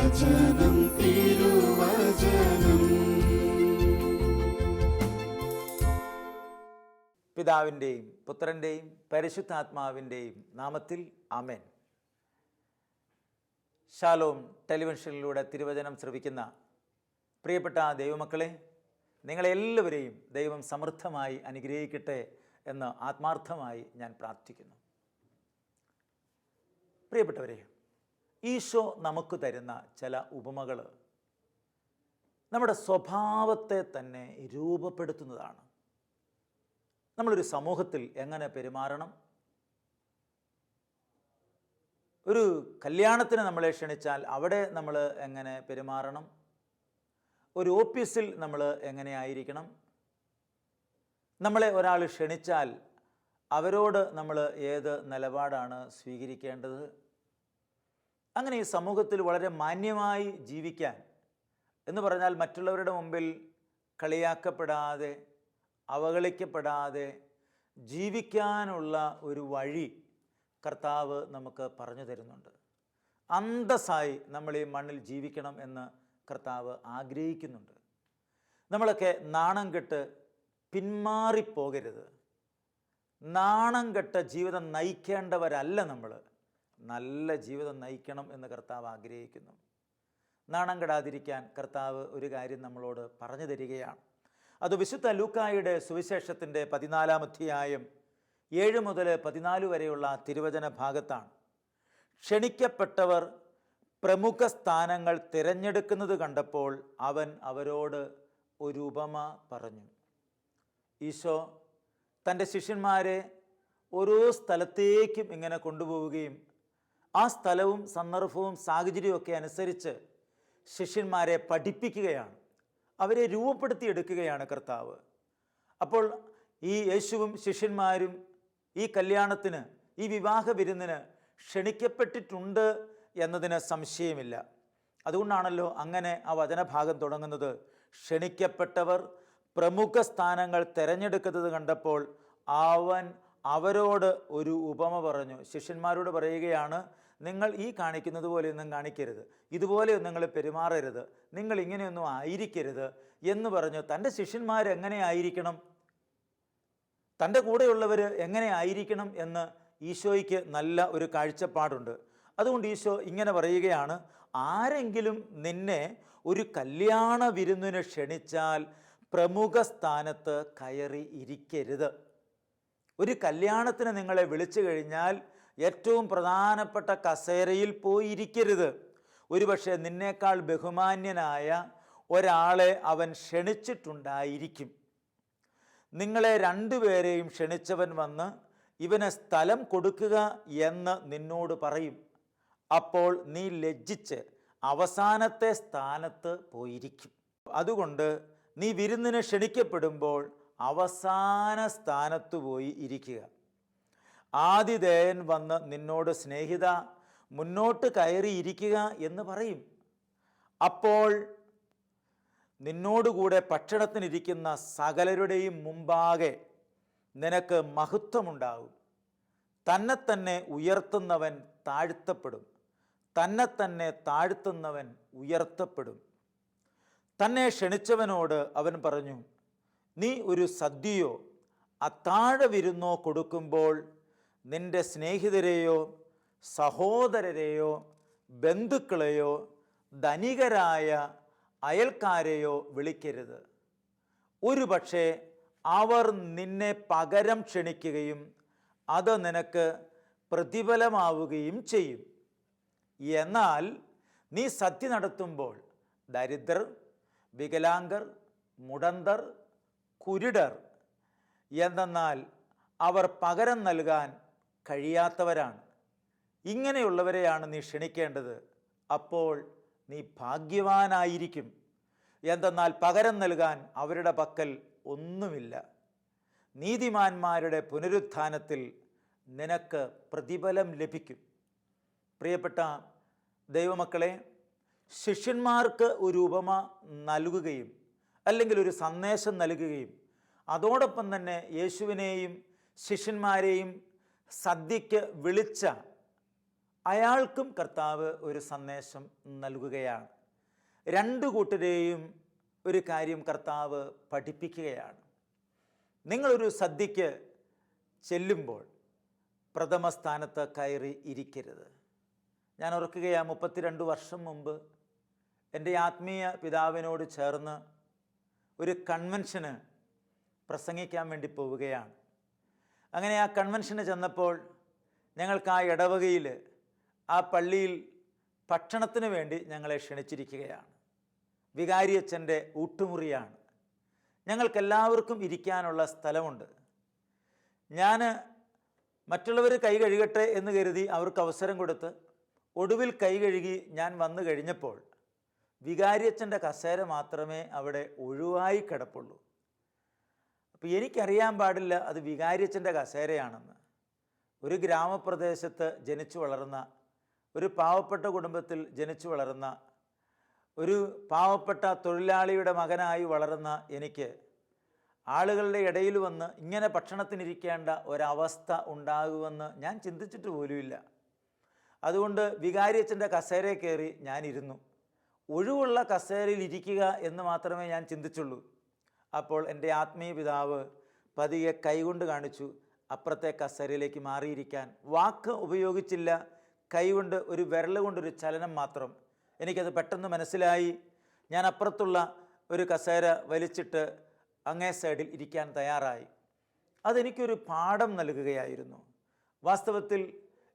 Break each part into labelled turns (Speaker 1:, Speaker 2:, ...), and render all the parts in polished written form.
Speaker 1: തിരുവചനം തിരുവചനം.
Speaker 2: പിതാവിൻ്റെയും പുത്രൻ്റെയും പരിശുദ്ധാത്മാവിൻ്റെയും നാമത്തിൽ ആമേൻ. ഷാലോം ടെലിവിഷനിലൂടെ തിരുവചനം ശ്രവിക്കുന്ന പ്രിയപ്പെട്ട ദൈവമക്കളെ, നിങ്ങളെല്ലാവരെയും ദൈവം സമൃദ്ധമായി അനുഗ്രഹിക്കട്ടെ എന്ന് ആത്മാർത്ഥമായി ഞാൻ പ്രാർത്ഥിക്കുന്നു. പ്രിയപ്പെട്ടവരെ, ഈശോ നമുക്ക് തരുന്ന ചില ഉപമകൾ നമ്മുടെ സ്വഭാവത്തെ തന്നെ രൂപപ്പെടുത്തുന്നതാണ്. നമ്മളൊരു സമൂഹത്തിൽ എങ്ങനെ പെരുമാറണം, ഒരു കല്യാണത്തിന് നമ്മളെ ക്ഷണിച്ചാൽ അവിടെ നമ്മൾ എങ്ങനെ പെരുമാറണം, ഒരു ഓഫീസിൽ നമ്മൾ എങ്ങനെ ആയിരിക്കണം, നമ്മളെ ഒരാൾ ക്ഷണിച്ചാൽ അവരോട് നമ്മൾ ഏത് നിലപാടാണ് സ്വീകരിക്കേണ്ടത്, അങ്ങനെ ഈ സമൂഹത്തിൽ വളരെ മാന്യമായി ജീവിക്കാൻ എന്ന് പറഞ്ഞാൽ മറ്റുള്ളവരുടെ മുമ്പിൽ കളിയാക്കപ്പെടാതെ അവഗണിക്കപ്പെടാതെ ജീവിക്കാനുള്ള ഒരു വഴി കർത്താവ് നമുക്ക് പറഞ്ഞു തരുന്നുണ്ട്. അന്തസ്സായി നമ്മൾ ഈ മണ്ണിൽ ജീവിക്കണം എന്ന് കർത്താവ് ആഗ്രഹിക്കുന്നുണ്ട്. നമ്മളൊക്കെ നാണം കെട്ട് പിന്മാറിപ്പോകരുത്. നാണം കെട്ട ജീവിതം നയിക്കേണ്ടവരല്ല നമ്മൾ. നല്ല ജീവിതം നയിക്കണം എന്ന് കർത്താവ് ആഗ്രഹിക്കുന്നു. നാണം കെടാതിരിക്കാൻ കർത്താവ് ഒരു കാര്യം നമ്മളോട് പറഞ്ഞു തരികയാണ്. അത് വിശുദ്ധ ലൂക്കായുടെ സുവിശേഷത്തിൻ്റെ 14-ാം അധ്യായം 7 മുതൽ 14 വരെയുള്ള തിരുവചന ഭാഗത്താണ്. ക്ഷണിക്കപ്പെട്ടവർ പ്രമുഖ സ്ഥാനങ്ങൾ തിരഞ്ഞെടുക്കുന്നത് കണ്ടപ്പോൾ അവൻ അവരോട് ഒരു ഉപമ പറഞ്ഞു. ഈശോ തൻ്റെ ശിഷ്യന്മാരെ ഓരോ സ്ഥലത്തേക്കും ഇങ്ങനെ കൊണ്ടുപോവുകയും ആ സ്ഥലവും സന്ദർഭവും സാഹചര്യമൊക്കെ അനുസരിച്ച് ശിഷ്യന്മാരെ പഠിപ്പിക്കുകയാണ്, അവരെ രൂപപ്പെടുത്തിയെടുക്കുകയാണ് കർത്താവ്. അപ്പോൾ ഈ യേശുവും ശിഷ്യന്മാരും ഈ കല്യാണത്തിന്, ഈ വിവാഹ വിരുന്നിന് ക്ഷണിക്കപ്പെട്ടിട്ടുണ്ട് എന്നതിന് സംശയമില്ല. അതുകൊണ്ടാണല്ലോ അങ്ങനെ ആ വചനഭാഗം തുടങ്ങുന്നത്. ക്ഷണിക്കപ്പെട്ടവർ പ്രമുഖ സ്ഥാനങ്ങൾ തിരഞ്ഞെടുക്കുന്നത് കണ്ടപ്പോൾ അവൻ അവരോട് ഒരു ഉപമ പറഞ്ഞു. ശിഷ്യന്മാരോട് പറയുകയാണ്, നിങ്ങൾ ഈ കാണിക്കുന്നത് പോലെയൊന്നും കാണിക്കരുത്, ഇതുപോലെയൊന്നും നിങ്ങൾ പെരുമാറരുത്, നിങ്ങൾ ഇങ്ങനെയൊന്നും ആയിരിക്കരുത് എന്ന് പറഞ്ഞു. തൻ്റെ ശിഷ്യന്മാരെങ്ങനെ ആയിരിക്കണം, തൻ്റെ കൂടെയുള്ളവർ എങ്ങനെ ആയിരിക്കണം എന്ന് ഈശോയ്ക്ക് നല്ല ഒരു കാഴ്ചപ്പാടുണ്ട്. അതുകൊണ്ട് ഈശോ ഇങ്ങനെ പറയുകയാണ്, ആരെങ്കിലും നിന്നെ ഒരു കല്യാണ വിരുന്നിന് ക്ഷണിച്ചാൽ പ്രമുഖ സ്ഥാനത്ത് കയറി ഇരിക്കരുത്. ഒരു കല്യാണത്തിന് നിങ്ങളെ വിളിച്ചു കഴിഞ്ഞാൽ ഏറ്റവും പ്രധാനപ്പെട്ട കസേരയിൽ പോയി ഇരിക്കരുത്. ഒരുപക്ഷെ നിന്നേക്കാൾ ബഹുമാന്യനായ ഒരാളെ അവൻ ക്ഷണിച്ചിട്ടുണ്ടായിരിക്കും. നിങ്ങളെ രണ്ടുപേരെയും ക്ഷണിച്ചവൻ വന്ന് ഇവന് സ്ഥലം കൊടുക്കുക എന്ന് നിന്നോട് പറയും. അപ്പോൾ നീ ലജ്ജിച്ച് അവസാനത്തെ സ്ഥാനത്ത് പോയിരിക്കും. അതുകൊണ്ട് നീ വിരുന്നിന് ക്ഷണിക്കപ്പെടുമ്പോൾ അവസാന സ്ഥാനത്ത് പോയി ഇരിക്കുക. ആതിഥേയൻ വന്ന് നിന്നോട് സ്നേഹിത മുന്നോട്ട് കയറിയിരിക്കുക എന്ന് പറയും. അപ്പോൾ നിന്നോടുകൂടെ ഭക്ഷണത്തിനിരിക്കുന്ന സകലരുടെയും മുമ്പാകെ നിനക്ക് മഹത്വമുണ്ടാകും. തന്നെ തന്നെ ഉയർത്തുന്നവൻ താഴ്ത്തപ്പെടും, തന്നെ തന്നെ താഴ്ത്തുന്നവൻ ഉയർത്തപ്പെടും. തന്നെ ക്ഷണിച്ചവനോട് അവൻ പറഞ്ഞു, നീ ഒരു സദ്യയോ അത്താഴ വിരുന്നോ കൊടുക്കുമ്പോൾ നിന്റെ സ്നേഹിതരെയോ സഹോദരരെയോ ബന്ധുക്കളെയോ ധനികരായ അയൽക്കാരെയോ വിളിക്കരുത്. ഒരു പക്ഷേ അവർ നിന്നെ പകരം ക്ഷണിക്കുകയും അത് നിനക്ക് പ്രതിഫലമാവുകയും ചെയ്യും. എന്നാൽ നീ സദ്യ നടത്തുമ്പോൾ ദരിദ്രർ, വികലാംഗർ, മുടന്തർ, കുരുടർ എന്തെന്നാൽ അവർ പകരം നൽകാൻ കഴിയാത്തവരാണ്, ഇങ്ങനെയുള്ളവരെയാണ് നീ ക്ഷണിക്കേണ്ടത്. അപ്പോൾ നീ ഭാഗ്യവാനായിരിക്കും. എന്തെന്നാൽ പകരം നൽകാൻ അവരുടെ പക്കൽ ഒന്നുമില്ല. നീതിമാന്മാരുടെ പുനരുത്ഥാനത്തിൽ നിനക്ക് പ്രതിഫലം ലഭിക്കും. പ്രിയപ്പെട്ട ദൈവമക്കളെ, ശിഷ്യന്മാർക്ക് ഒരു ഉപമ നൽകുകയും അല്ലെങ്കിൽ ഒരു സന്ദേശം നൽകുകയും അതോടൊപ്പം തന്നെ യേശുവിനെയും ശിഷ്യന്മാരെയും സദ്യയ്ക്ക് വിളിച്ച അയാൾക്കും കർത്താവ് ഒരു സന്ദേശം നൽകുകയാണ്. രണ്ടു കൂട്ടരെയും ഒരു കാര്യം കർത്താവ് പഠിപ്പിക്കുകയാണ്. നിങ്ങളൊരു സദ്യയ്ക്ക് ചെല്ലുമ്പോൾ പ്രഥമ സ്ഥാനത്ത് കയറി ഇരിക്കരുത്. ഞാൻ ഓർക്കുകയാണ്, 32 വർഷം മുമ്പ് എൻ്റെ ആത്മീയ പിതാവിനോട് ചേർന്ന് ഒരു കൺവെൻഷന് പ്രസംഗിക്കാൻ വേണ്ടി പോവുകയാണ്. അങ്ങനെ ആ കൺവെൻഷന് ചെന്നപ്പോൾ ഞങ്ങൾക്ക് ആ ഇടവകയിൽ, ആ പള്ളിയിൽ ഭക്ഷണത്തിന് വേണ്ടി ഞങ്ങളെ ക്ഷണിച്ചിരിക്കുകയാണ്. വികാരിയച്ഛൻ്റെ ഊട്ടുമുറിയാണ്. ഞങ്ങൾക്കെല്ലാവർക്കും ഇരിക്കാനുള്ള സ്ഥലമുണ്ട്. ഞാൻ മറ്റുള്ളവർ കൈ കഴുകട്ടെ എന്ന് കരുതി അവർക്ക് അവസരം കൊടുത്ത് ഒടുവിൽ കൈ കഴുകി ഞാൻ വന്നു കഴിഞ്ഞപ്പോൾ വികാരിയച്ഛൻ്റെ കസേര മാത്രമേ അവിടെ ഒഴിവായി കിടപ്പുള്ളൂ. അപ്പോൾ എനിക്കറിയാൻ പാടില്ല അത് വികാരിയച്ഛൻ്റെ കസേരയാണെന്ന്. ഒരു ഗ്രാമപ്രദേശത്ത് ജനിച്ചു വളർന്ന, ഒരു പാവപ്പെട്ട കുടുംബത്തിൽ ജനിച്ചു വളർന്ന, ഒരു പാവപ്പെട്ട തൊഴിലാളിയുടെ മകനായി വളർന്ന എനിക്ക് ആളുകളുടെ ഇടയിൽ വന്ന് ഇങ്ങനെ ഭക്ഷണത്തിനിരിക്കേണ്ട ഒരവസ്ഥ ഉണ്ടാകുമെന്ന് ഞാൻ ചിന്തിച്ചിട്ട് പോലുമില്ല. അതുകൊണ്ട് വികാരിയച്ഛൻ്റെ കസേരയിൽ കയറി ഞാനിരുന്നു. ഒഴിവുള്ള കസേരയിൽ ഇരിക്കുക എന്ന് മാത്രമേ ഞാൻ ചിന്തിച്ചുള്ളൂ. അപ്പോൾ എൻ്റെ ആത്മീയ പിതാവ് പതിയെ കൈകൊണ്ട് കാണിച്ചു അപ്പുറത്തെ കസേരയിലേക്ക് മാറിയിരിക്കാൻ. വാക്ക് ഉപയോഗിച്ചില്ല, കൈകൊണ്ട് ഒരു വിരൽ കൊണ്ടൊരു ചലനം മാത്രം. എനിക്കത് പെട്ടെന്ന് മനസ്സിലായി. ഞാൻ അപ്പുറത്തുള്ള ഒരു കസേര വലിച്ചിട്ട് അങ്ങേ സൈഡിൽ ഇരിക്കാൻ തയ്യാറായി. അതെനിക്കൊരു പാഠം നൽകുകയായിരുന്നു. വാസ്തവത്തിൽ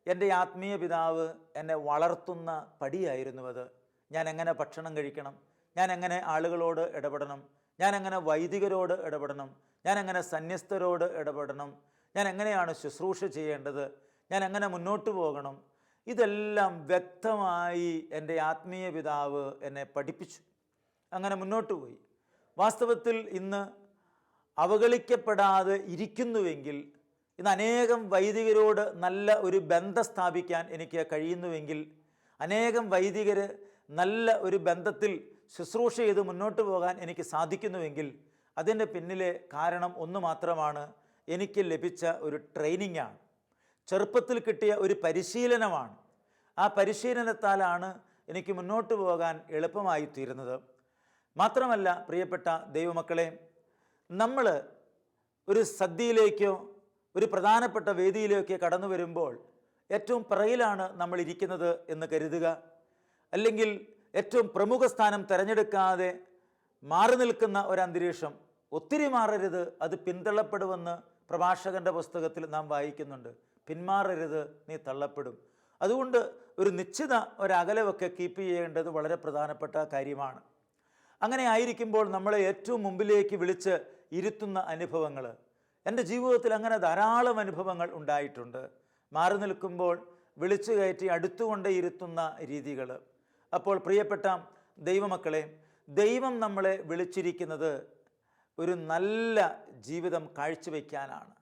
Speaker 2: എൻ്റെ ആത്മീയ പിതാവ് എന്നെ വളർത്തുന്ന പടിയായിരുന്നു അത്. ഞാൻ എങ്ങനെ ഭക്ഷണം കഴിക്കണം, ഞാൻ എങ്ങനെ ആളുകളോട് ഇടപെടണം, ഞാൻ എങ്ങനെ വൈദികരോട് ഇടപെടണം, ഞാൻ എങ്ങനെ സന്യസ്തരോട് ഇടപെടണം, ഞാൻ എങ്ങനെയാണ് ശുശ്രൂഷ ചെയ്യേണ്ടത്, ഞാൻ എങ്ങനെ മുന്നോട്ട് പോകണം, ഇതെല്ലാം വ്യക്തമായി എൻ്റെ ആത്മീയ പിതാവ് എന്നെ പഠിപ്പിച്ചു. അങ്ങനെ മുന്നോട്ട് പോയി. വാസ്തവത്തിൽ ഇന്ന് അവഗണിക്കപ്പെടാതെ ഇരിക്കുന്നുവെങ്കിൽ, ഇന്ന് അനേകം വൈദികരോട് നല്ല ഒരു ബന്ധം സ്ഥാപിക്കാൻ എനിക്ക് കഴിയുന്നുവെങ്കിൽ, അനേകം വൈദികർ നല്ല ഒരു ബന്ധത്തിൽ ശുശ്രൂഷ ചെയ്ത് മുന്നോട്ട് പോകാൻ എനിക്ക് സാധിക്കുന്നുവെങ്കിൽ അതിൻ്റെ പിന്നിലെ കാരണം ഒന്ന് മാത്രമാണ്. എനിക്ക് ലഭിച്ച ഒരു ട്രെയിനിങ്ങാണ്, ചെറുപ്പത്തിൽ കിട്ടിയ ഒരു പരിശീലനമാണ്. ആ പരിശീലനത്താലാണ് എനിക്ക് മുന്നോട്ട് പോകാൻ എളുപ്പമായി തീരുന്നത്. മാത്രമല്ല പ്രിയപ്പെട്ട ദൈവമക്കളെ, നമ്മൾ ഒരു സദ്യയിലേക്കോ ഒരു പ്രധാനപ്പെട്ട വേദിയിലേക്കോ കടന്നു വരുമ്പോൾ ഏറ്റവും പിറകിലാണ് നമ്മൾ ഇരിക്കുന്നത് എന്ന് കരുതുക. അല്ലെങ്കിൽ ഏറ്റവും പ്രമുഖ സ്ഥാനം തിരഞ്ഞെടുക്കാതെ മാറി നിൽക്കുന്ന ഒരന്തരീക്ഷം. ഒത്തിരി മാറരുത്, അത് പിന്തള്ളപ്പെടുമെന്ന് പ്രഭാഷകൻ്റെ പുസ്തകത്തിൽ നാം വായിക്കുന്നുണ്ട്. പിന്മാറരുത്, നീ തള്ളപ്പെടും. അതുകൊണ്ട് ഒരു നിശ്ചിത ഒരകലമൊക്കെ കീപ്പ് ചെയ്യേണ്ടത് വളരെ പ്രധാനപ്പെട്ട കാര്യമാണ്. അങ്ങനെ ആയിരിക്കുമ്പോൾ നമ്മളെ ഏറ്റവും മുമ്പിലേക്ക് വിളിച്ച് ഇരുത്തുന്ന അനുഭവങ്ങൾ, എൻ്റെ ജീവിതത്തിൽ അങ്ങനെ ധാരാളം അനുഭവങ്ങൾ ഉണ്ടായിട്ടുണ്ട്. മാറി നിൽക്കുമ്പോൾ വിളിച്ചു കയറ്റി അടുത്തുകൊണ്ട് ഇരുത്തുന്ന രീതികൾ. അപ്പോൾ പ്രിയപ്പെട്ട ദൈവമക്കളെ, ദൈവം നമ്മളെ വിളിച്ചിരിക്കുന്നത് ഒരു നല്ല ജീവിതം കാഴ്ചവെക്കാനാണ്.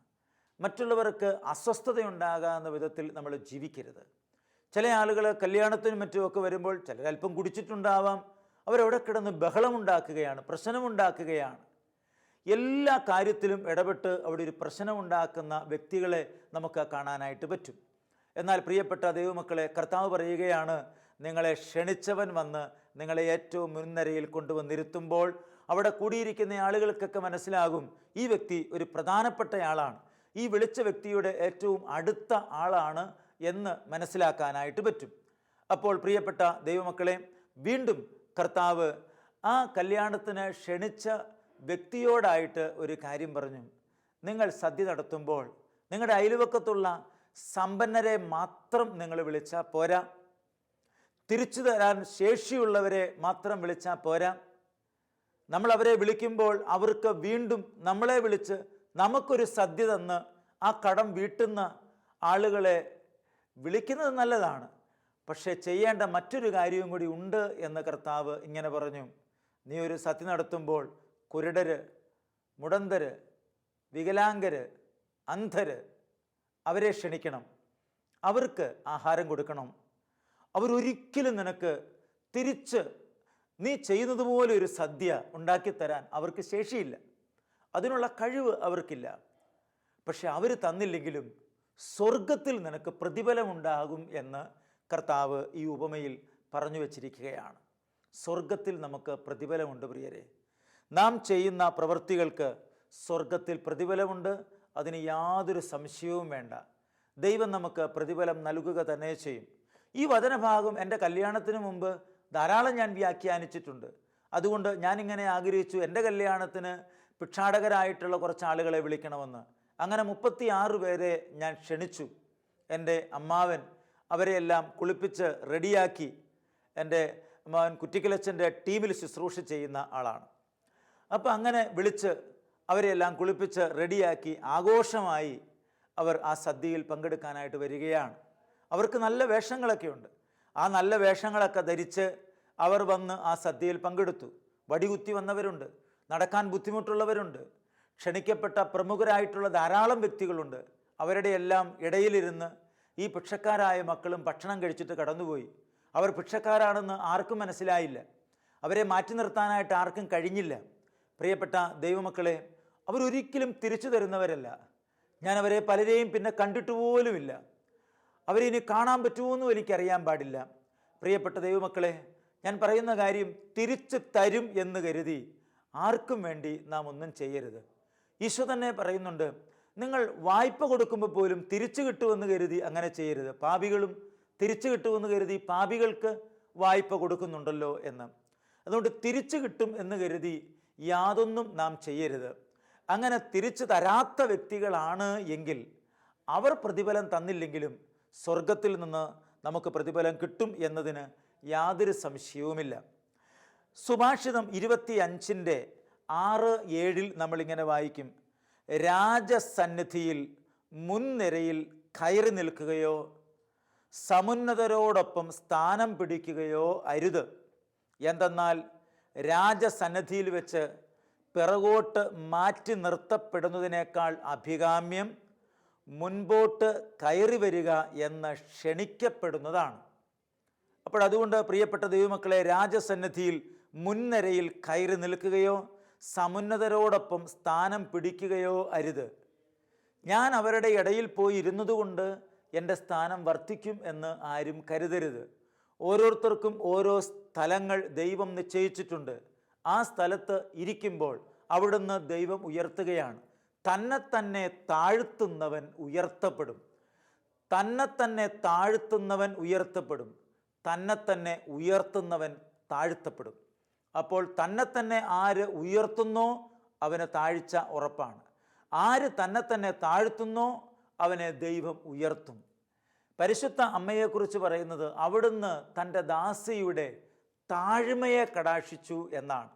Speaker 2: മറ്റുള്ളവർക്ക് അസ്വസ്ഥതയുണ്ടാകാവുന്ന വിധത്തിൽ നമ്മൾ ജീവിക്കരുത്. ചില ആളുകൾ കല്യാണത്തിനും മറ്റുമൊക്കെ വരുമ്പോൾ ചിലരൽപ്പം കുടിച്ചിട്ടുണ്ടാവാം, അവരവിടെ കിടന്ന് ബഹളമുണ്ടാക്കുകയാണ്, പ്രശ്നമുണ്ടാക്കുകയാണ്. എല്ലാ കാര്യത്തിലും ഇടപെട്ട് അവിടെ ഒരു പ്രശ്നമുണ്ടാക്കുന്ന വ്യക്തികളെ നമുക്ക് കാണാനായിട്ട് പറ്റും. എന്നാൽ പ്രിയപ്പെട്ട ദൈവമക്കളെ, കർത്താവ് പറയുകയാണ്, നിങ്ങളെ ക്ഷണിച്ചവൻ വന്ന് നിങ്ങളെ ഏറ്റവും മുൻനിരയിൽ കൊണ്ടുവന്നിരുത്തുമ്പോൾ അവിടെ കൂടിയിരിക്കുന്ന ആളുകൾക്കൊക്കെ മനസ്സിലാകും ഈ വ്യക്തി ഒരു പ്രധാനപ്പെട്ടയാളാണ്, ഈ വിളിച്ച വ്യക്തിയുടെ ഏറ്റവും അടുത്ത ആളാണ് എന്ന് മനസ്സിലാക്കാനായിട്ട് പറ്റും. അപ്പോൾ പ്രിയപ്പെട്ട ദൈവമക്കളെ, വീണ്ടും കർത്താവ് ആ കല്യാണത്തിന് ക്ഷണിച്ച വ്യക്തിയോടായിട്ട് ഒരു കാര്യം പറഞ്ഞു. നിങ്ങൾ സദ്യ നടത്തുമ്പോൾ നിങ്ങളുടെ അയൽവക്കത്തുള്ള സമ്പന്നരെ മാത്രം നിങ്ങൾ വിളിച്ചാൽ പോരാ, തിരിച്ചു തരാൻ ശേഷിയുള്ളവരെ മാത്രം വിളിച്ചാൽ പോരാ. നമ്മൾ അവരെ വിളിക്കുമ്പോൾ അവർക്ക് വീണ്ടും നമ്മളെ വിളിച്ച് നമുക്കൊരു സദ്യ തന്ന് ആ കടം വീട്ടുന്ന ആളുകളെ വിളിക്കുന്നത് നല്ലതാണ്. പക്ഷേ ചെയ്യേണ്ട മറ്റൊരു കാര്യവും കൂടി ഉണ്ട് എന്ന് കർത്താവ് ഇങ്ങനെ പറഞ്ഞു. നീ ഒരു സദ്യ നടത്തുമ്പോൾ കുരുടര്, മുടന്തര്, വികലാംഗര്, അന്ധര് അവരെ ക്ഷണിക്കണം, അവർക്ക് ആഹാരം കൊടുക്കണം. അവരൊരിക്കലും നിനക്ക് തിരിച്ച് നീ ചെയ്യുന്നതുപോലെ ഒരു സദ്യ ഉണ്ടാക്കിത്തരാൻ അവർക്ക് ശേഷിയില്ല, അതിനുള്ള കഴിവ് അവർക്കില്ല. പക്ഷെ അവർ തന്നില്ലെങ്കിലും സ്വർഗത്തിൽ നിനക്ക് പ്രതിഫലമുണ്ടാകും എന്ന് കർത്താവ് ഈ ഉപമയിൽ പറഞ്ഞു വച്ചിരിക്കുകയാണ്. സ്വർഗത്തിൽ നമുക്ക് പ്രതിഫലമുണ്ട് പ്രിയരെ. നാം ചെയ്യുന്ന പ്രവൃത്തികൾക്ക് സ്വർഗത്തിൽ പ്രതിഫലമുണ്ട്. അതിന് യാതൊരു സംശയവും വേണ്ട. ദൈവം നമുക്ക് പ്രതിഫലം നൽകുക തന്നെ ചെയ്യും. ഈ വചനഭാഗം എൻ്റെ കല്യാണത്തിന് മുമ്പ് ധാരാളം ഞാൻ വ്യാഖ്യാനിച്ചിട്ടുണ്ട്. അതുകൊണ്ട് ഞാനിങ്ങനെ ആഗ്രഹിച്ചു, എൻ്റെ കല്യാണത്തിന് ഭിക്ഷാടകരായിട്ടുള്ള കുറച്ച് ആളുകളെ വിളിക്കണമെന്ന്. അങ്ങനെ 36 പേരെ ഞാൻ ക്ഷണിച്ചു. എൻ്റെ അമ്മാവൻ അവരെയെല്ലാം കുളിപ്പിച്ച് റെഡിയാക്കി. എൻ്റെ അമ്മാവൻ കുറ്റിക്കലച്ചൻ്റെ ടീമിൽ ശുശ്രൂഷ ചെയ്യുന്ന ആളാണ്. അപ്പോൾ അങ്ങനെ വിളിച്ച് അവരെയെല്ലാം കുളിപ്പിച്ച് റെഡിയാക്കി ആഘോഷമായി അവർ ആ സദ്യയിൽ പങ്കെടുക്കാനായിട്ട് വരികയാണ്. അവർക്ക് നല്ല വേഷങ്ങളൊക്കെ ഉണ്ട്. ആ നല്ല വേഷങ്ങളൊക്കെ ധരിച്ച് അവർ വന്ന് ആ സദ്യയിൽ പങ്കെടുത്തു. വടികുത്തി വന്നവരുണ്ട്, നടക്കാൻ ബുദ്ധിമുട്ടുള്ളവരുണ്ട്, ക്ഷണിക്കപ്പെട്ട പ്രമുഖരായിട്ടുള്ള ധാരാളം വ്യക്തികളുണ്ട്. അവരുടെ എല്ലാം ഇടയിലിരുന്ന് ഈ ഭിക്ഷക്കാരായ മക്കളും ഭക്ഷണം കഴിച്ചിട്ട് കടന്നുപോയി. അവർ ഭിക്ഷക്കാരാണെന്ന് ആർക്കും മനസ്സിലായില്ല. അവരെ മാറ്റി നിർത്താനായിട്ട് ആർക്കും കഴിഞ്ഞില്ല. പ്രിയപ്പെട്ട ദൈവമക്കളെ, അവരൊരിക്കലും തിരിച്ചു തരുന്നവരല്ല. ഞാൻ അവരെ പലരെയും പിന്നെ കണ്ടിട്ട് പോലുമില്ല. അവരെ ഇനി കാണാൻ പറ്റുമോയെന്നും എനിക്കറിയാൻ പാടില്ല. പ്രിയപ്പെട്ട ദൈവമക്കളെ, ഞാൻ പറയുന്ന കാര്യം തിരിച്ചു തരും എന്ന് കരുതി ആർക്കും വേണ്ടി നാം ഒന്നും ചെയ്യരുത്. ഈശോ തന്നെ പറയുന്നുണ്ട്, നിങ്ങൾ വായ്പ കൊടുക്കുമ്പോൾ പോലും തിരിച്ചു കിട്ടുമെന്ന് കരുതി അങ്ങനെ ചെയ്യരുത്. പാപികളും തിരിച്ചു കിട്ടുമെന്ന് കരുതി പാപികൾക്ക് വായ്പ കൊടുക്കുന്നുണ്ടല്ലോ എന്ന്. അതുകൊണ്ട് തിരിച്ചു കിട്ടും എന്ന് കരുതി യാതൊന്നും നാം ചെയ്യരുത്. അങ്ങനെ തിരിച്ചു തരാത്ത വ്യക്തികളാണ് എങ്കിൽ അവർ പ്രതിഫലം തന്നില്ലെങ്കിലും സ്വർഗത്തിൽ നിന്ന് നമുക്ക് പ്രതിഫലം കിട്ടും എന്നതിന് യാതൊരു സംശയവുമില്ല. സുഭാഷിതം 25:6-7 നമ്മളിങ്ങനെ വായിക്കും, രാജസന്നിധിയിൽ മുൻനിരയിൽ കയറി നിൽക്കുകയോ സമുന്നതരോടൊപ്പം സ്ഥാനം പിടിക്കുകയോ അരുത്. എന്തെന്നാൽ രാജസന്നിധിയിൽ വെച്ച് പിറകോട്ട് മാറ്റി നിർത്തപ്പെടുന്നതിനേക്കാൾ അഭികാമ്യം മുൻപോട്ട് കയറി വരിക എന്ന് ക്ഷണിക്കപ്പെടുന്നതാണ്. അപ്പോൾ അതുകൊണ്ട് പ്രിയപ്പെട്ട ദൈവമക്കളെ, രാജസന്നിധിയിൽ മുൻനിരയിൽ കയറി നിൽക്കുകയോ സമുന്നതരോടൊപ്പം സ്ഥാനം പിടിക്കുകയോ അരുത്. ഞാൻ അവരുടെ ഇടയിൽ പോയി ഇരുന്നതുകൊണ്ട് എൻ്റെ സ്ഥാനം വർദ്ധിക്കും എന്ന് ആരും കരുതരുത്. ഓരോരുത്തർക്കും ഓരോ സ്ഥലങ്ങൾ ദൈവം നിശ്ചയിച്ചിട്ടുണ്ട്. ആ സ്ഥലത്ത് ഇരിക്കുമ്പോൾ അവിടുന്ന് ദൈവം ഉയർത്തുകയാണ്. തന്നെ തന്നെ താഴ്ത്തുന്നവൻ ഉയർത്തപ്പെടും. തന്നെ തന്നെ താഴ്ത്തുന്നവൻ ഉയർത്തപ്പെടും. തന്നെ തന്നെ ഉയർത്തുന്നവൻ താഴ്ത്തപ്പെടും. അപ്പോൾ തന്നെ തന്നെ ആര് ഉയർത്തുന്നോ അവന് താഴ്ച ഉറപ്പാണ്. ആര് തന്നെ തന്നെ താഴ്ത്തുന്നോ അവനെ ദൈവം ഉയർത്തും. പരിശുദ്ധ അമ്മയെക്കുറിച്ച് പറയുന്നത് അവിടുന്ന് തൻ്റെ ദാസിയുടെ താഴ്മയെ കടാക്ഷിച്ചു എന്നാണ്.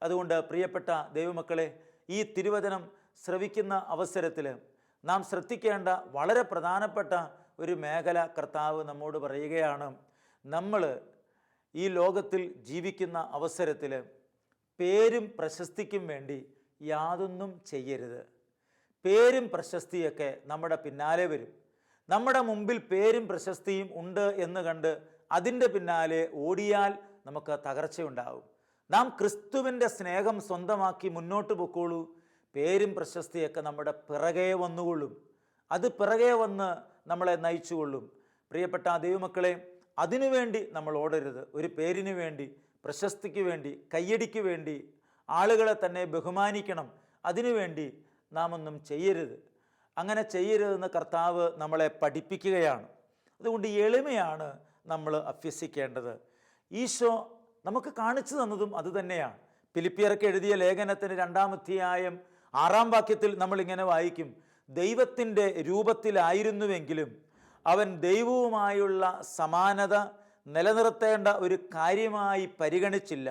Speaker 2: അതുകൊണ്ട് പ്രിയപ്പെട്ട ദൈവമക്കളെ, ഈ തിരുവചനം ശ്രവിക്കുന്ന അവസരത്തിൽ നാം ശ്രദ്ധിക്കേണ്ട വളരെ പ്രധാനപ്പെട്ട ഒരു മേഖല കർത്താവ് നമ്മോട് പറയുകയാണ്. നമ്മൾ ഈ ലോകത്തിൽ ജീവിക്കുന്ന അവസരത്തിൽ പേരും പ്രശസ്തിക്കും വേണ്ടി യാതൊന്നും ചെയ്യരുത്. പേരും പ്രശസ്തിയൊക്കെ നമ്മുടെ പിന്നാലെ വരും. നമ്മുടെ മുമ്പിൽ പേരും പ്രശസ്തിയും ഉണ്ട് എന്ന് കണ്ട് അതിൻ്റെ പിന്നാലെ ഓടിയാൽ നമുക്ക് തകർച്ചയുണ്ടാവും. നാം ക്രിസ്തുവിൻ്റെ സ്നേഹം സ്വന്തമാക്കി മുന്നോട്ട് പൊക്കോളൂ. പേരും പ്രശസ്തിയൊക്കെ നമ്മുടെ പിറകെ വന്നുകൊള്ളും. അത് പിറകെ വന്ന് നമ്മളെ നയിച്ചുകൊള്ളും. പ്രിയപ്പെട്ട ദൈവമക്കളെ, അതിനുവേണ്ടി നമ്മൾ ഓടരുത്. ഒരു പേരിന് വേണ്ടി, പ്രശസ്തിക്ക് വേണ്ടി, കയ്യടിക്ക് വേണ്ടി, ആളുകളെ തന്നെ ബഹുമാനിക്കണം, അതിനുവേണ്ടി നാം ഒന്നും ചെയ്യരുത്. അങ്ങനെ ചെയ്യരുതെന്ന് കർത്താവ് നമ്മളെ പഠിപ്പിക്കുകയാണ്. അതുകൊണ്ട് എളിമയാണ് നമ്മൾ അഭ്യസിക്കേണ്ടത്. ഈശോ നമുക്ക് കാണിച്ചു തന്നതും അതുതന്നെയാണ്. ഫിലിപ്പിയർക്ക് എഴുതിയ ലേഖനത്തിന് 2-ാം അധ്യായം 6-ാം വാക്യത്തിൽ നമ്മളിങ്ങനെ വായിക്കും, ദൈവത്തിൻ്റെ രൂപത്തിലായിരുന്നുവെങ്കിലും അവൻ ദൈവവുമായുള്ള സമാനത നിലനിർത്തേണ്ട ഒരു കാര്യമായി പരിഗണിച്ചില്ല.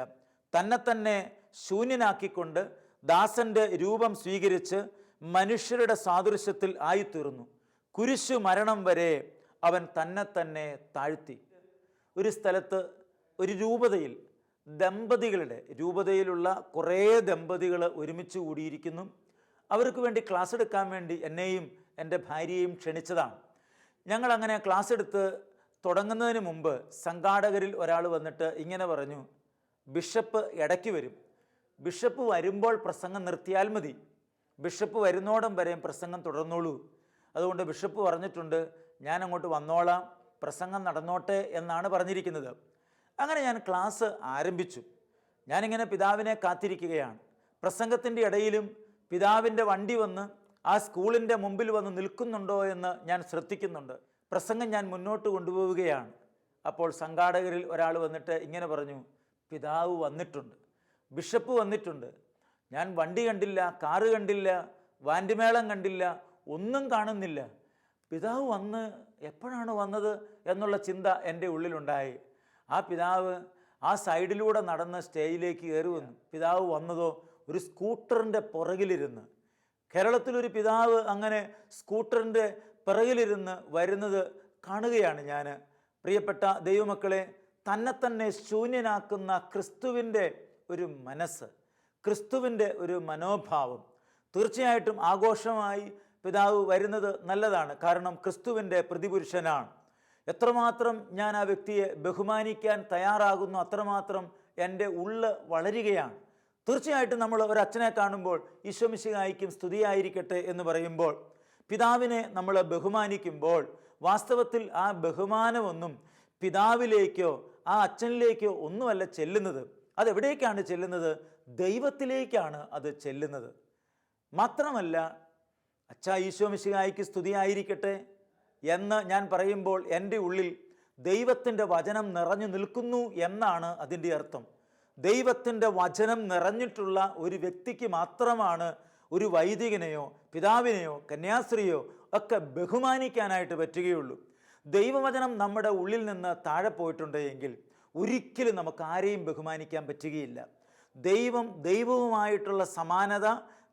Speaker 2: തന്നെ തന്നെ ശൂന്യനാക്കിക്കൊണ്ട് ദാസന്റെ രൂപം സ്വീകരിച്ച് മനുഷ്യരുടെ സാദൃശ്യത്തിൽ ആയിത്തീർന്നു. കുരിശു മരണം വരെ അവൻ തന്നെ തന്നെ താഴ്ത്തി. ഒരു സ്ഥലത്ത് ഒരു രൂപതയിൽ രൂപതയിലുള്ള കുറേ ദമ്പതികൾ ഒരുമിച്ച് കൂടിയിരിക്കുന്നു. അവർക്ക് വേണ്ടി ക്ലാസ് എടുക്കാൻ വേണ്ടി എന്നെയും എൻ്റെ ഭാര്യയെയും ക്ഷണിച്ചതാണ്. ഞങ്ങളങ്ങനെ ക്ലാസ് എടുത്ത് തുടങ്ങുന്നതിന് മുമ്പ് സംഘാടകരിൽ ഒരാൾ വന്നിട്ട് ഇങ്ങനെ പറഞ്ഞു, ബിഷപ്പ് ഇടയ്ക്ക് വരും. ബിഷപ്പ് വരുമ്പോൾ പ്രസംഗം നിർത്തിയാൽ മതി. ബിഷപ്പ് വരുന്നോടം വരെയും പ്രസംഗം തുടർന്നോളൂ. അതുകൊണ്ട് ബിഷപ്പ് പറഞ്ഞിട്ടുണ്ട്, ഞാൻ അങ്ങോട്ട് വന്നോളാം, പ്രസംഗം നടന്നോട്ടെ എന്നാണ് പറഞ്ഞിരിക്കുന്നത്. അങ്ങനെ ഞാൻ ക്ലാസ് ആരംഭിച്ചു. ഞാനിങ്ങനെ പിതാവിനെ കാത്തിരിക്കുകയാണ്. പ്രസംഗത്തിൻ്റെ ഇടയിലും പിതാവിൻ്റെ വണ്ടി വന്ന് ആ സ്കൂളിൻ്റെ മുമ്പിൽ വന്ന് നിൽക്കുന്നുണ്ടോ എന്ന് ഞാൻ ശ്രദ്ധിക്കുന്നുണ്ട്. പ്രസംഗം ഞാൻ മുന്നോട്ട് കൊണ്ടുപോവുകയാണ്. അപ്പോൾ സംഘാടകരിൽ ഒരാൾ വന്നിട്ട് ഇങ്ങനെ പറഞ്ഞു, പിതാവ് വന്നിട്ടുണ്ട്, ബിഷപ്പ് വന്നിട്ടുണ്ട്. ഞാൻ വണ്ടി കണ്ടില്ല, കാറ് കണ്ടില്ല, വാൻഡിമേളം കണ്ടില്ല, ഒന്നും കാണുന്നില്ല. പിതാവ് വന്ന് എപ്പോഴാണ് വന്നത് എന്നുള്ള ചിന്ത എൻ്റെ ഉള്ളിലുണ്ടായി. ആ പിതാവ് ആ സൈഡിലൂടെ നടന്ന് സ്റ്റേജിലേക്ക് കയറി വന്നു. പിതാവ് വന്നതോ ഒരു സ്കൂട്ടറിൻ്റെ പുറകിലിരുന്ന്. കേരളത്തിലൊരു പിതാവ് അങ്ങനെ സ്കൂട്ടറിൻ്റെ പിറകിലിരുന്ന് വരുന്നത് കാണുകയാണ് ഞാൻ. പ്രിയപ്പെട്ട ദൈവമക്കളെ, തന്നെ ശൂന്യനാക്കുന്ന ക്രിസ്തുവിൻ്റെ ഒരു മനസ്സ്, ക്രിസ്തുവിൻ്റെ ഒരു മനോഭാവം, തീർച്ചയായിട്ടും ആഘോഷമായി പിതാവ് വരുന്നത് നല്ലതാണ്. കാരണം ക്രിസ്തുവിൻ്റെ പ്രതിപുരുഷനാണ്. എത്രമാത്രം ഞാൻ ആ വ്യക്തിയെ ബഹുമാനിക്കാൻ തയ്യാറാകുന്നു അത്രമാത്രം എൻ്റെ ഉള്ള് വളരുകയാണ്. തീർച്ചയായിട്ടും നമ്മൾ ഒരച്ഛനെ കാണുമ്പോൾ ഈശോ മിശിഹായ്ക്കും സ്തുതിയായിരിക്കട്ടെ എന്ന് പറയുമ്പോൾ, പിതാവിനെ നമ്മൾ ബഹുമാനിക്കുമ്പോൾ വാസ്തവത്തിൽ ആ ബഹുമാനമൊന്നും പിതാവിലേക്കോ ആ അച്ഛനിലേക്കോ ഒന്നുമല്ല ചെല്ലുന്നത്. അതെവിടേക്കാണ് ചെല്ലുന്നത്? ദൈവത്തിലേക്കാണ് അത് ചെല്ലുന്നത്. മാത്രമല്ല, അച്ഛാ ഈശോ മിശിഹായ്ക്ക് സ്തുതിയായിരിക്കട്ടെ എന്ന് ഞാൻ പറയുമ്പോൾ എൻ്റെ ഉള്ളിൽ ദൈവത്തിൻ്റെ വചനം നിറഞ്ഞു നിൽക്കുന്നു എന്നാണ് അതിൻ്റെ അർത്ഥം. ദൈവത്തിൻ്റെ വചനം നിറഞ്ഞിട്ടുള്ള ഒരു വ്യക്തിക്ക് മാത്രമാണ് ഒരു വൈദികനെയോ പിതാവിനെയോ കന്യാസ്ത്രീയോ ഒക്കെ ബഹുമാനിക്കാനായിട്ട് പറ്റുകയുള്ളൂ. ദൈവവചനം നമ്മുടെ ഉള്ളിൽ നിന്ന് താഴെ പോയിട്ടുണ്ട് എങ്കിൽ ഒരിക്കലും നമുക്ക് ആരെയും ബഹുമാനിക്കാൻ പറ്റുകയില്ല. ദൈവവുമായിട്ടുള്ള സമാനത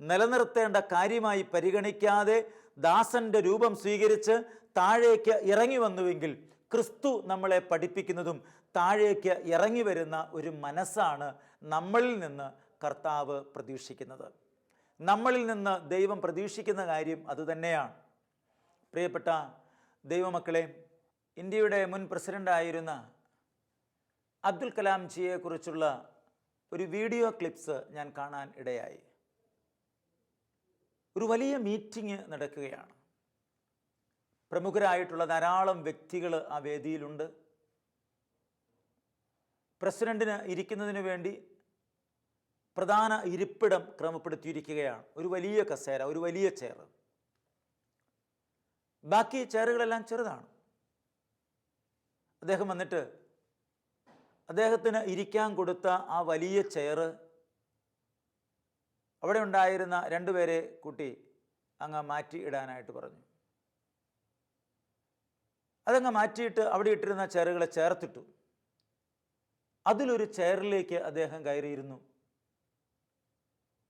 Speaker 2: നിലനിർത്തേണ്ട കാര്യമായി പരിഗണിക്കാതെ ദാസൻ്റെ രൂപം സ്വീകരിച്ച് താഴേക്ക് ഇറങ്ങി വന്നുവെങ്കിൽ ക്രിസ്തു നമ്മളെ പഠിപ്പിക്കുന്നതും താഴേക്ക് ഇറങ്ങി വരുന്ന ഒരു മനസ്സാണ് നമ്മളിൽ നിന്ന് കർത്താവ് പ്രതീക്ഷിക്കുന്നത്. നമ്മളിൽ നിന്ന് ദൈവം പ്രതീക്ഷിക്കുന്ന കാര്യം അതുതന്നെയാണ്. പ്രിയപ്പെട്ട ദൈവമക്കളെ, ഇന്ത്യയുടെ മുൻ പ്രസിഡൻ്റായിരുന്ന അബ്ദുൽ കലാം ജിയെക്കുറിച്ചുള്ള ഒരു വീഡിയോ ക്ലിപ്സ് ഞാൻ കാണാൻ ഇടയായി. ഒരു വലിയ മീറ്റിംഗ് നടക്കുകയാണ്. പ്രമുഖരായിട്ടുള്ള ധാരാളം വ്യക്തികൾ ആ വേദിയിലുണ്ട്. പ്രസിഡന്റിന് ഇരിക്കുന്നതിന് വേണ്ടി പ്രധാന ഇരിപ്പിടം ക്രമപ്പെടുത്തിയിരിക്കുകയാണ്. ഒരു വലിയ കസേര, ഒരു വലിയ ചെയർ. ബാക്കി ചെയറുകളെല്ലാം ചെറുതാണ്. അദ്ദേഹം വന്നിട്ട് അദ്ദേഹത്തിന് ഇരിക്കാൻ കൊടുത്ത ആ വലിയ ചെയർ അവിടെ ഉണ്ടായിരുന്ന രണ്ടുപേരെ കൂട്ടി അങ്ങ് മാറ്റി ഇടാനായിട്ട് പറഞ്ഞു. അതങ്ങ് മാറ്റിയിട്ട് അവിടെ ഇട്ടിരുന്ന ചെയറുകളെ ചേർത്തിട്ടു. അതിലൊരു ചെയറിലേക്ക് അദ്ദേഹം കയറിയിരുന്നു.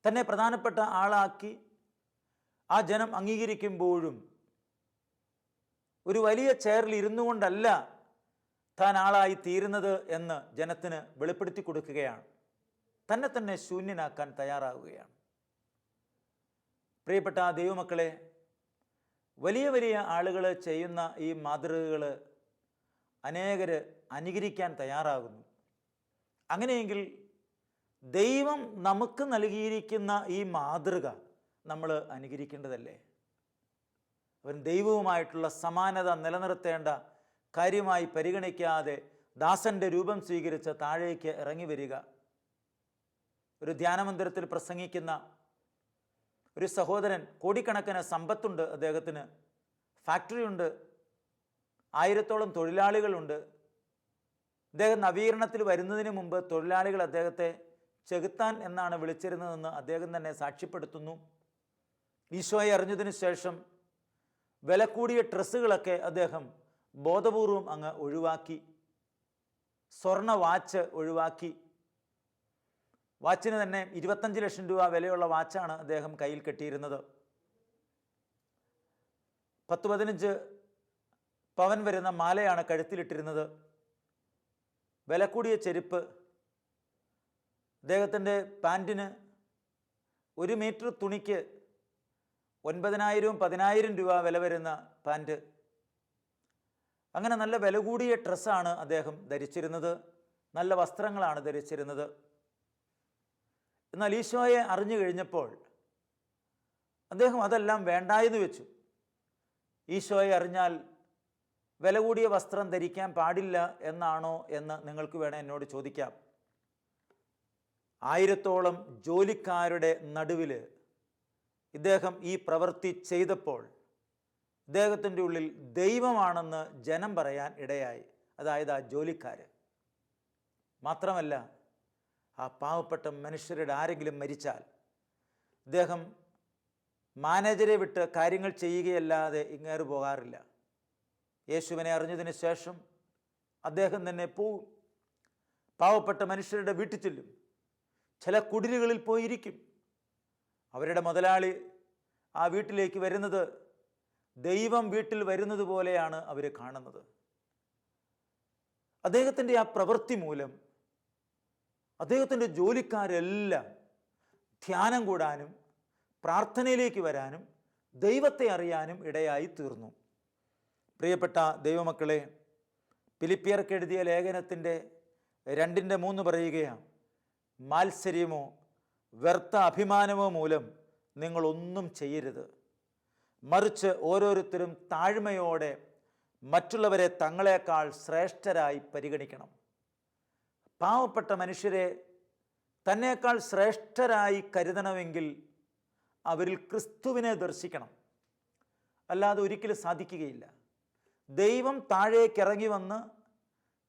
Speaker 2: തന്നെ പ്രധാനപ്പെട്ട ആളാക്കി ആ ജനം അംഗീകരിക്കുമ്പോഴും ഒരു വലിയ ചെയറിൽ ഇരുന്നു കൊണ്ടല്ല താൻ ആളായി തീരുന്നത് എന്ന് ജനത്തിന് വെളിപ്പെടുത്തി കൊടുക്കുകയാണ്. തന്നെ ശൂന്യനാക്കാൻ തയ്യാറാവുകയാണ്. പ്രിയപ്പെട്ട ദൈവമക്കളെ, വലിയ വലിയ ആളുകൾ ചെയ്യുന്ന ഈ മാതൃകകൾ അനേകർ അനുകരിക്കാൻ തയ്യാറാകുന്നു. അങ്ങനെയെങ്കിൽ ദൈവം നമുക്ക് നൽകിയിരിക്കുന്ന ഈ മാതൃക നമ്മൾ അനുകരിക്കേണ്ടതല്ലേ? അവൻ ദൈവവുമായിട്ടുള്ള സമാനത നിലനിർത്തേണ്ട കാര്യമായി പരിഗണിക്കാതെ ദാസൻ്റെ രൂപം സ്വീകരിച്ച് താഴേക്ക് ഇറങ്ങി വരിക. ഒരു ധ്യാനമന്ദിരത്തിൽ പ്രസംഗിക്കുന്ന ഒരു സഹോദരൻ, കോടിക്കണക്കിന് സമ്പത്തുണ്ട്, അദ്ദേഹത്തിന് ഫാക്ടറിയുണ്ട്, 1000-ഓളം തൊഴിലാളികളുണ്ട്. അദ്ദേഹം നവീകരണത്തിൽ വരുന്നതിന് മുമ്പ് തൊഴിലാളികൾ അദ്ദേഹത്തെ ചെകുത്താൻ എന്നാണ് വിളിച്ചിരുന്നതെന്ന് അദ്ദേഹം തന്നെ സാക്ഷ്യപ്പെടുത്തുന്നു. ഈശോയെ അറിഞ്ഞതിന് ശേഷം വില കൂടിയ ഡ്രസ്സുകളൊക്കെ അദ്ദേഹം ബോധപൂർവം അങ്ങ് ഒഴിവാക്കി. സ്വർണ്ണ വാച്ച് ഒഴിവാക്കി. വാച്ചിന് തന്നെ 25 ലക്ഷം രൂപ വിലയുള്ള വാച്ചാണ് അദ്ദേഹം കയ്യിൽ കെട്ടിയിരുന്നത്. 10-15 പവൻ വരുന്ന മാലയാണ് കഴുത്തിലിട്ടിരുന്നത്. വില കൂടിയ ചെരുപ്പ്. അദ്ദേഹത്തിൻ്റെ പാൻറ്റിന് 1 മീറ്റർ തുണിക്ക് 9,000-10,000 രൂപ വില വരുന്ന പാൻറ്റ്. അങ്ങനെ നല്ല വില കൂടിയ ഡ്രസ്സാണ് അദ്ദേഹം ധരിച്ചിരുന്നത്. നല്ല വസ്ത്രങ്ങളാണ് ധരിച്ചിരുന്നത്. എന്നാൽ ഈശോയെ അറിഞ്ഞു കഴിഞ്ഞപ്പോൾ അദ്ദേഹം അതെല്ലാം വേണ്ടായെന്ന് വെച്ചു. ഈശോയെ അറിഞ്ഞാൽ വില കൂടിയ വസ്ത്രം ധരിക്കാൻ പാടില്ല എന്നാണോ എന്ന് നിങ്ങൾക്ക് വേണേൽ എന്നോട് ചോദിക്കാം. 1000-ഓളം ജോലിക്കാരുടെ നടുവിൽ ഇദ്ദേഹം ഈ പ്രവൃത്തി ചെയ്തപ്പോൾ ഇദ്ദേഹത്തിൻ്റെ ഉള്ളിൽ ദൈവമാണെന്ന് ജനം പറയാൻ ഇടയായി. അതായത് ആ ജോലിക്കാർ മാത്രമല്ല, ആ പാവപ്പെട്ട മനുഷ്യരുടെ ആരെങ്കിലും മരിച്ചാൽ ഇദ്ദേഹം മാനേജരെ വിട്ട് കാര്യങ്ങൾ ചെയ്യുകയല്ലാതെ ഇങ്ങേറ് പോകാറില്ല. യേശുവിനെ അറിഞ്ഞതിന് ശേഷം അദ്ദേഹം തന്നെ പോവും. പാവപ്പെട്ട മനുഷ്യരുടെ വീട്ടിൽ ചെല്ലും. ചില കുടിലുകളിൽ പോയിരിക്കും. അവരുടെ മുതലാളി ആ വീട്ടിലേക്ക് വരുന്നത് ദൈവം വീട്ടിൽ വരുന്നത് പോലെയാണ് അവർ കാണുന്നത്. അദ്ദേഹത്തിൻ്റെ ആ പ്രവൃത്തി മൂലം അദ്ദേഹത്തിൻ്റെ ജോലിക്കാരെല്ലാം ധ്യാനം കൂടാനും പ്രാർത്ഥനയിലേക്ക് വരാനും ദൈവത്തെ അറിയാനും ഇടയായി തീർന്നു. പ്രിയപ്പെട്ട ദൈവമക്കളെ, ഫിലിപ്പിയർക്ക് എഴുതിയ ലേഖനത്തിൻ്റെ 2:3 പറയുകയാണ്, മാത്സര്യമോ വ്യർത്ഥ അഭിമാനമോ മൂലം നിങ്ങളൊന്നും ചെയ്യരുത്, മറിച്ച് ഓരോരുത്തരും താഴ്മയോടെ മറ്റുള്ളവരെ തങ്ങളെക്കാൾ ശ്രേഷ്ഠരായി പരിഗണിക്കണം. പാവപ്പെട്ട മനുഷ്യരെ തന്നേക്കാൾ ശ്രേഷ്ഠരായി കരുതണമെങ്കിൽ അവരിൽ ക്രിസ്തുവിനെ ദർശിക്കണം. അല്ലാതെ ഒരിക്കലും സാധിക്കുകയില്ല. ദൈവം താഴേക്കിറങ്ങി വന്ന്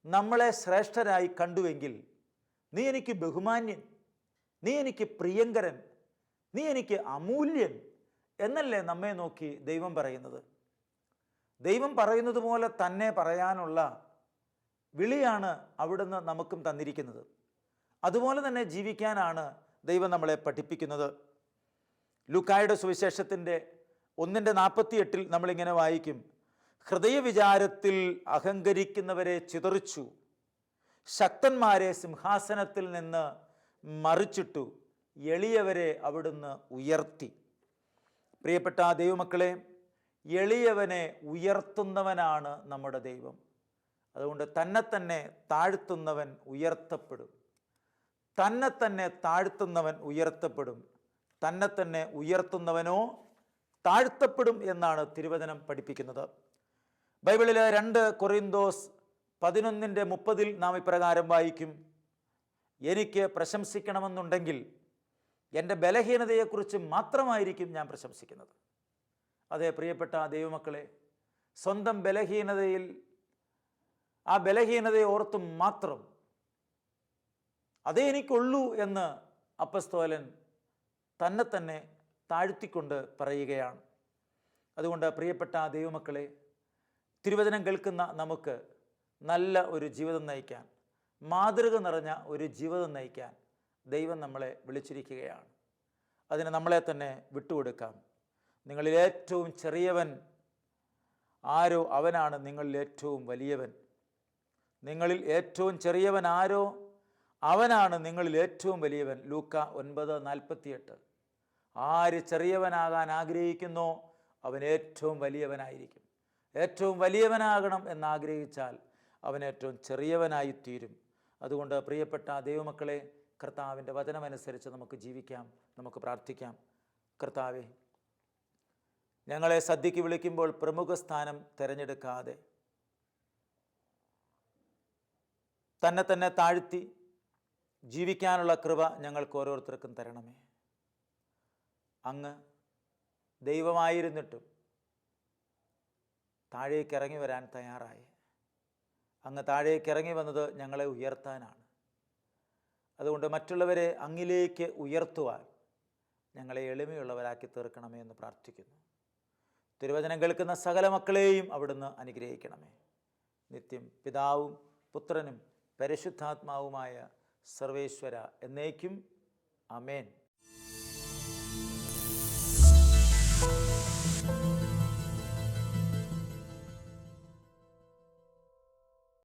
Speaker 2: നമ്മളെ ശ്രേഷ്ഠരായി കണ്ടുവെങ്കിൽ, നീ എനിക്ക് ബഹുമാന്യൻ, നീ എനിക്ക് പ്രിയങ്കരൻ, നീ എനിക്ക് അമൂല്യൻ എന്നല്ലേ നമ്മെ നോക്കി ദൈവം പറയുന്നത്. ദൈവം പറയുന്നത് പോലെ തന്നെ പറയാനുള്ള വിളിയാണ് അവിടുന്ന് നമുക്കും തന്നിരിക്കുന്നത്. അതുപോലെ തന്നെ ജീവിക്കാനാണ് ദൈവം നമ്മളെ പഠിപ്പിക്കുന്നത്. ലൂക്കായുടെ സുവിശേഷത്തിൻ്റെ 1:48 നമ്മളിങ്ങനെ വായിക്കും, ഹൃദയവിചാരത്തിൽ അഹങ്കരിക്കുന്നവരെ ചിതറിച്ചു, ശക്തന്മാരെ സിംഹാസനത്തിൽ നിന്ന് മറിച്ചിട്ടു, എളിയവരെ അവിടുന്ന് ഉയർത്തി. പ്രിയപ്പെട്ട ദൈവമക്കളെ, എളിയവനെ ഉയർത്തുന്നവനാണ് നമ്മുടെ ദൈവം. അതുകൊണ്ട് തന്നെ താഴ്ത്തുന്നവൻ ഉയർത്തപ്പെടും. തന്നെ താഴ്ത്തുന്നവൻ ഉയർത്തപ്പെടും. തന്നെ ഉയർത്തുന്നവനോ താഴ്ത്തപ്പെടും എന്നാണ് തിരുവചനം പഠിപ്പിക്കുന്നത്. ബൈബിളിലെ 2 കൊറിന്തോസ് 11:30 നാം ഇപ്രകാരം വായിക്കും, എനിക്ക് പ്രശംസിക്കണമെന്നുണ്ടെങ്കിൽ എൻ്റെ ബലഹീനതയെക്കുറിച്ച് മാത്രമായിരിക്കും ഞാൻ പ്രശംസിക്കുന്നത്. അതേ പ്രിയപ്പെട്ട ദൈവമക്കളെ, സ്വന്തം ബലഹീനതയിൽ ആ ബലഹീനതയെ ഓർത്തും മാത്രം അതേ എനിക്കുള്ളൂ എന്ന് അപ്പസ്തോലൻ തന്നെ താഴ്ത്തിക്കൊണ്ട് പറയുകയാണ്. അതുകൊണ്ട് പ്രിയപ്പെട്ട ദൈവമക്കളെ, തിരുവചനം കേൾക്കുന്ന നമുക്ക് നല്ല ഒരു ജീവിതം നയിക്കാൻ, മാതൃക നിറഞ്ഞ ഒരു ജീവിതം നയിക്കാൻ ദൈവം നമ്മളെ വിളിച്ചിരിക്കുകയാണ്. അതിന് നമ്മളെ തന്നെ വിട്ടുകൊടുക്കാം. നിങ്ങളിൽ ഏറ്റവും ചെറിയവൻ ആരോ അവനാണ് നിങ്ങളിൽ ഏറ്റവും വലിയവൻ. നിങ്ങളിൽ ഏറ്റവും ചെറിയവൻ ആരോ അവനാണ് നിങ്ങളിൽ ഏറ്റവും വലിയവൻ. ലൂക്ക 9:48. ആര് ചെറിയവനാകാൻ ആഗ്രഹിക്കുന്നോ അവൻ ഏറ്റവും വലിയവനായിരിക്കും. ഏറ്റവും വലിയവനാകണം എന്നാഗ്രഹിച്ചാൽ അവൻ ഏറ്റവും ചെറിയവനായിത്തീരും. അതുകൊണ്ട് പ്രിയപ്പെട്ട ദൈവമക്കളെ, കർത്താവിൻ്റെ വചനമനുസരിച്ച് നമുക്ക് ജീവിക്കാം, നമുക്ക് പ്രാർത്ഥിക്കാം. കർത്താവേ, ഞങ്ങളെ സദ്യയ്ക്ക് വിളിക്കുമ്പോൾ പ്രമുഖ സ്ഥാനം തിരഞ്ഞെടുക്കാതെ തന്നെ താഴ്ത്തി ജീവിക്കാനുള്ള കൃപ ഞങ്ങൾക്ക് ഓരോരുത്തർക്കും തരണമേ. അങ്ങ് ദൈവമായിരുന്നിട്ടും താഴേക്ക് ഇറങ്ങി വരാൻ തയ്യാറായി. അങ്ങ് താഴേക്ക് ഇറങ്ങി വന്നത് ഞങ്ങളെ ഉയർത്താനാണ്. അതുകൊണ്ട് മറ്റുള്ളവരെ അങ്ങിലേക്ക് ഉയർത്തുവാൻ ഞങ്ങളെ എളിമയുള്ളവരാക്കി തീർക്കണമേ എന്ന് പ്രാർത്ഥിക്കുന്നു. തിരുവചനം കേൾക്കുന്ന സകല മക്കളെയും അവിടുന്ന് അനുഗ്രഹിക്കണമേ. നിത്യം പിതാവും പുത്രനും പരിശുദ്ധാത്മാവുമായ സർവേശ്വര എന്നേക്കും. ആമേൻ.